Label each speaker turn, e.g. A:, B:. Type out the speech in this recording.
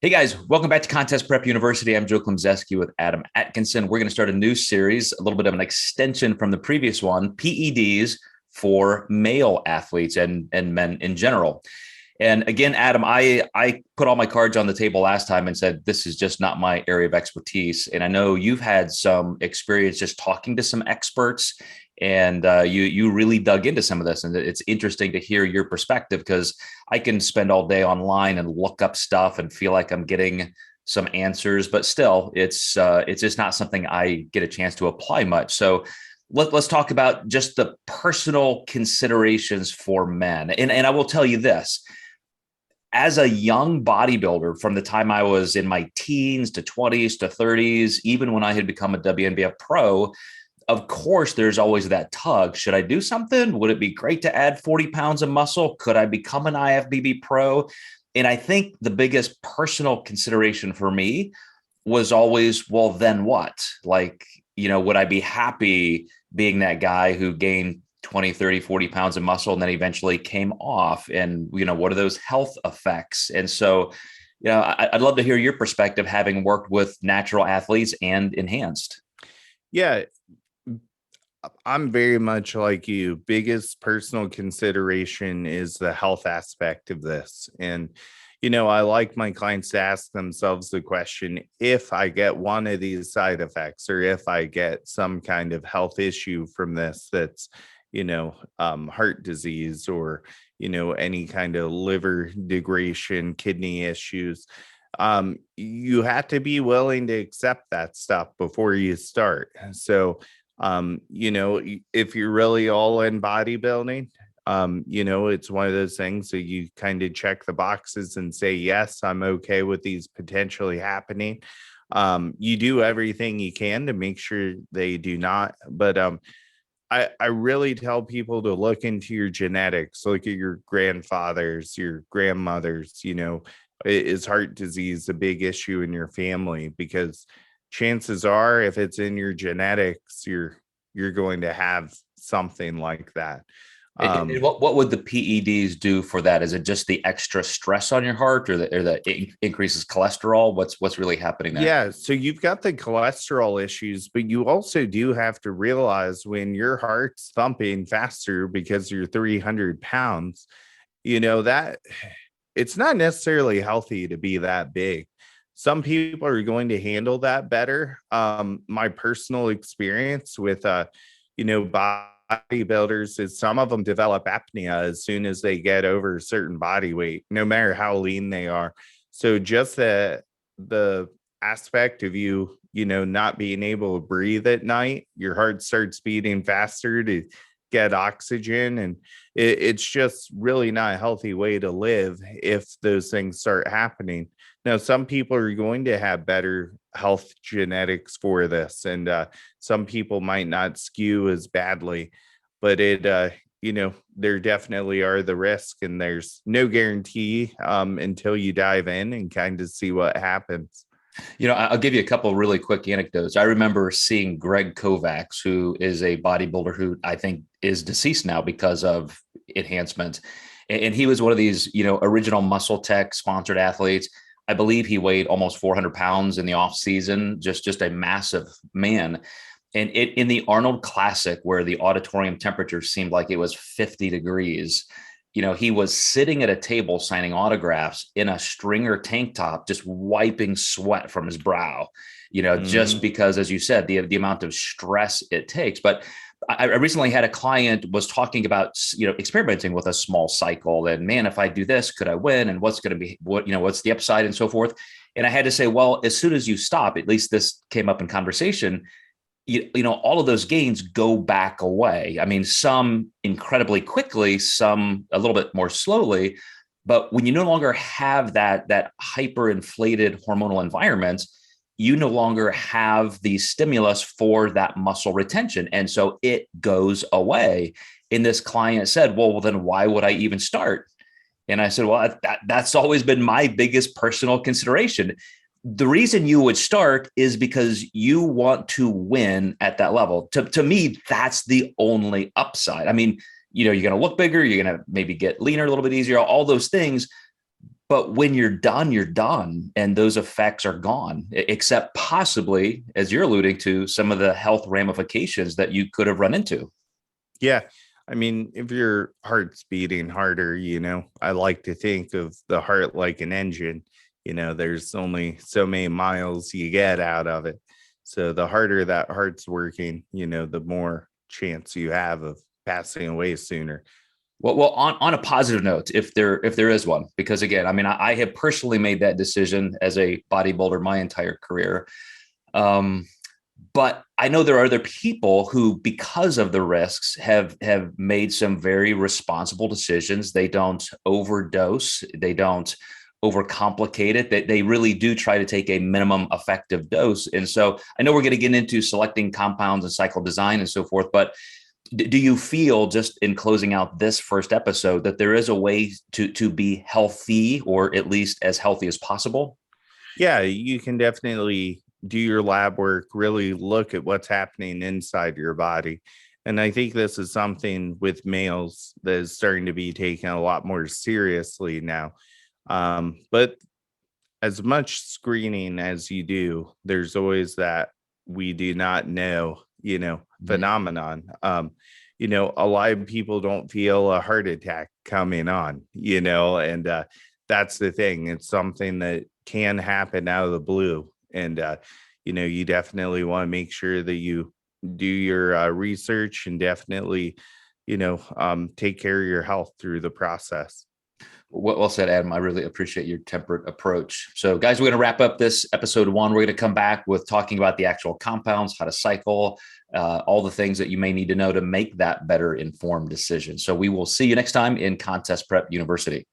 A: Hey guys, welcome back to Contest Prep University. I'm Joe Klemczewski with Adam Atkinson. We're going to start a new series, a little bit of an extension from the previous one, PEDs for male athletes and men in general. And again, Adam, I put all my cards on the table last time and said, this is just not my area of expertise. And I know you've had some experience just talking to some experts, and you really dug into some of this. And it's interesting to hear your perspective, because I can spend all day online and look up stuff and feel like I'm getting some answers, but still it's just not something I get a chance to apply much. So let's talk about just the personal considerations for men. And I will tell you this, as a young bodybuilder, from the time I was in my teens to 20s to 30s, even when I had become a WNBF pro, of course, there's always that tug. Should I do something? Would it be great to add 40 pounds of muscle? Could I become an IFBB pro? And I think the biggest personal consideration for me was always, well, then what? Like, would I be happy being that guy who gained 20, 30, 40 pounds of muscle and then eventually came off? And, what are those health effects? And so, I'd love to hear your perspective, having worked with natural athletes and enhanced.
B: Yeah, I'm very much like you. Biggest personal consideration is the health aspect of this. And, I like my clients to ask themselves the question, if I get one of these side effects, or if I get some kind of health issue from this, that's, heart disease, or, any kind of liver degradation, kidney issues, you have to be willing to accept that stuff before you start. So, if you're really all in bodybuilding, it's one of those things that you kind of check the boxes and say, yes, I'm okay with these potentially happening. You do everything you can to make sure they do not. But I really tell people to look into your genetics, look at your grandfathers, your grandmothers. Is heart disease a big issue in your family? Because chances are, if it's in your genetics, you're going to have something like that.
A: And what would the PEDs do for that? Is it just the extra stress on your heart, or the increases cholesterol? What's really happening there?
B: Yeah, so you've got the cholesterol issues, but you also do have to realize, when your heart's thumping faster because you're 300 pounds, that it's not necessarily healthy to be that big. Some people are going to handle that better. My personal experience with, bodybuilders is some of them develop apnea as soon as they get over a certain body weight, no matter how lean they are. So just the aspect of you, not being able to breathe at night, your heart starts beating faster to get oxygen, and it's just really not a healthy way to live if those things start happening. Now, some people are going to have better health genetics for this, and some people might not skew as badly, but there definitely are the risk, and there's no guarantee until you dive in and kind of see what happens.
A: I'll give you a couple of really quick anecdotes. I remember seeing Greg Kovacs, who is a bodybuilder who I think is deceased now because of enhancement. And he was one of these, original Muscle Tech sponsored athletes. I believe he weighed almost 400 pounds in the off season, just a massive man. And in the Arnold Classic, where the auditorium temperature seemed like it was 50 degrees, he was sitting at a table signing autographs in a stringer tank top, just wiping sweat from his brow, just because, as you said, the amount of stress it takes. But I recently had a client was talking about, experimenting with a small cycle, and man, if I do this, could I win? And what's going to be, what's the upside, and so forth. And I had to say, well, as soon as you stop, at least this came up in conversation, all of those gains go back away. I mean, some incredibly quickly, some a little bit more slowly. But when you no longer have that hyperinflated hormonal environment, you no longer have the stimulus for that muscle retention. And so it goes away. And this client said, well, then why would I even start? And I said, well, that's always been my biggest personal consideration. The reason you would start is because you want to win at that level. To me, that's the only upside. I mean, you're going to look bigger, you're going to maybe get leaner a little bit easier, all those things. But when you're done, and those effects are gone, except possibly, as you're alluding to, some of the health ramifications that you could have run into.
B: Yeah. I mean, if your heart's beating harder, I like to think of the heart like an engine. There's only so many miles you get out of it. So the harder that heart's working, the more chance you have of passing away sooner.
A: Well, on a positive note, if there is one, because again, I mean, I have personally made that decision as a bodybuilder my entire career. Um, but I know there are other people who, because of the risks, have made some very responsible decisions. They don't overdose. They don't overcomplicate it. They really do try to take a minimum effective dose. And so I know we're going to get into selecting compounds and cycle design and so forth, but do you feel, just in closing out this first episode, that there is a way to be healthy, or at least as healthy as possible?
B: Yeah, you can definitely do your lab work, really look at what's happening inside your body. And I think this is something with males that is starting to be taken a lot more seriously now. But as much screening as you do, there's always that we do not know, phenomenon. A lot of people don't feel a heart attack coming on, and that's the thing. It's something that can happen out of the blue. And, you definitely want to make sure that you do your research and definitely, take care of your health through the process.
A: Well said, Adam. I really appreciate your temperate approach. So, guys, we're going to wrap up this episode 1. We're going to come back with talking about the actual compounds, how to cycle, all the things that you may need to know to make that better informed decision. So we will see you next time in Contest Prep University.